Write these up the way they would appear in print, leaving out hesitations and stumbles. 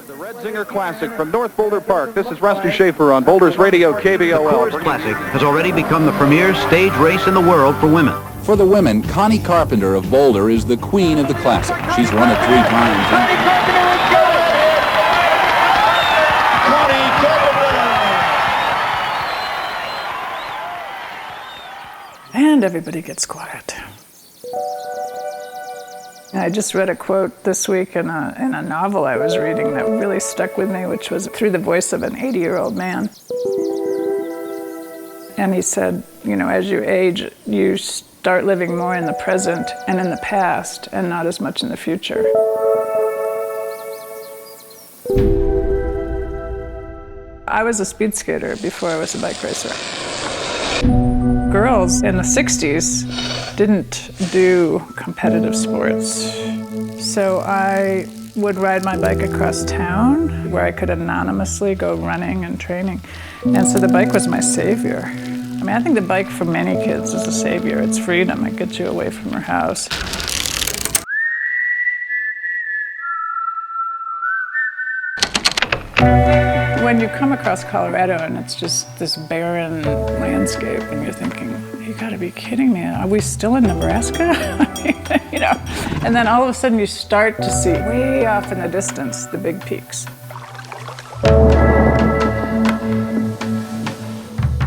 The Red Zinger Classic from North Boulder Park. This is Rusty Schaefer on Boulder's Radio KBOL. The Coors Classic has already become the premier stage race in the world for women. For the women, Connie Carpenter of Boulder is the queen of the Classic. She's won it 3 times. Connie Carpenter is going! Connie Carpenter! And everybody gets quiet. I just read a quote this week in a novel I was reading that really stuck with me, which was through the voice of an 80-year-old man. And he said, you know, as you age, you start living more in the present and in the past and not as much in the future. I was a speed skater before I was a bike racer. Girls in the 60s didn't do competitive sports. So I would ride my bike across town where I could anonymously go running and training. And so the bike was my savior. I mean, I think the bike for many kids is a savior. It's freedom. It gets you away from your house. When you come across Colorado and it's just this barren landscape and you're thinking, you gotta be kidding me, are we still in Nebraska? I mean, you know, and then all of a sudden you start to see way off in the distance the big peaks.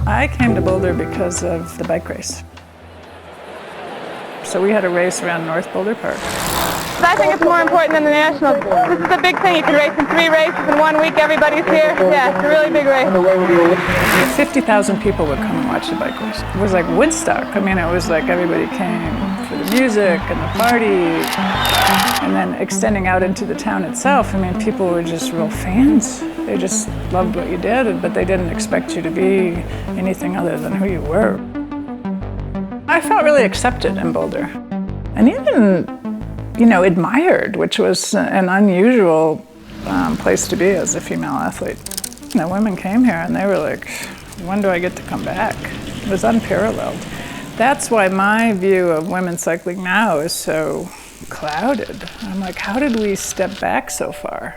I came to Boulder because of the bike race. So we had a race around North Boulder Park. I think it's more important than the Nationals. This is a big thing. You can race in 3 races in 1 week. Everybody's here. Yeah, it's a really big race. 50,000 people would come and watch the bike race. It was like Woodstock. I mean, it was like everybody came for the music and the party. And then extending out into the town itself, I mean, people were just real fans. They just loved what you did, but they didn't expect you to be anything other than who you were. I felt really accepted in Boulder. And even, you know, admired, which was an unusual place to be as a female athlete. You know, women came here and they were like, when do I get to come back? It was unparalleled. That's why my view of women's cycling now is so clouded. I'm like, how did we step back so far?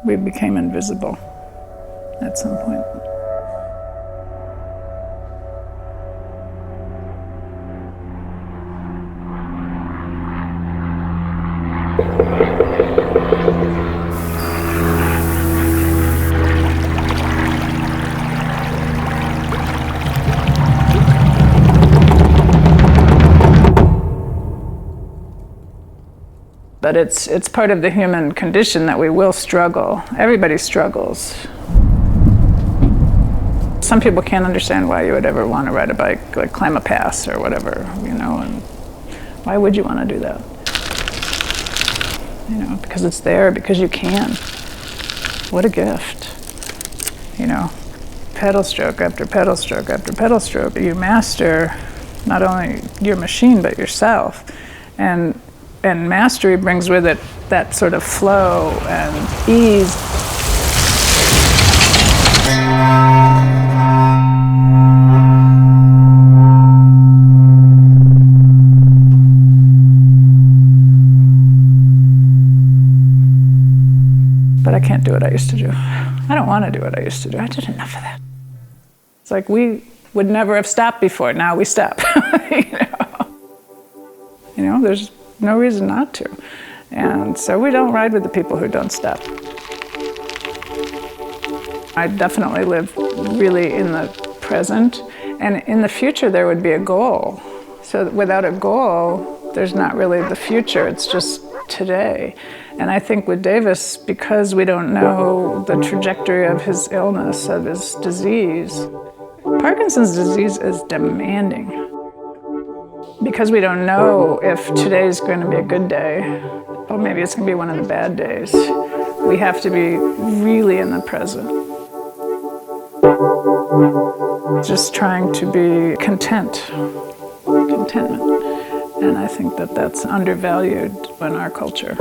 We became invisible at some point. But it's part of the human condition that we will struggle. Everybody struggles. Some people can't understand why you would ever want to ride a bike, like climb a pass or whatever, you know, and why would you want to do that? You know, because it's there, because you can. What a gift, you know. Pedal stroke after pedal stroke after pedal stroke. You master not only your machine, but yourself. And mastery brings with it that sort of flow and ease. But I can't do what I used to do. I don't want to do what I used to do. I did enough of that. It's like we would never have stopped before. Now we stop. You know, there's no reason not to. And so we don't ride with the people who don't stop. I definitely live really in the present. And in the future, there would be a goal. So without a goal, there's not really the future. It's just today. And I think with Davis, because we don't know the trajectory of his illness, of his disease, Parkinson's disease is demanding. Because we don't know if today's going to be a good day, or maybe it's going to be one of the bad days. We have to be really in the present. Just trying to be content, contentment. And I think that that's undervalued in our culture.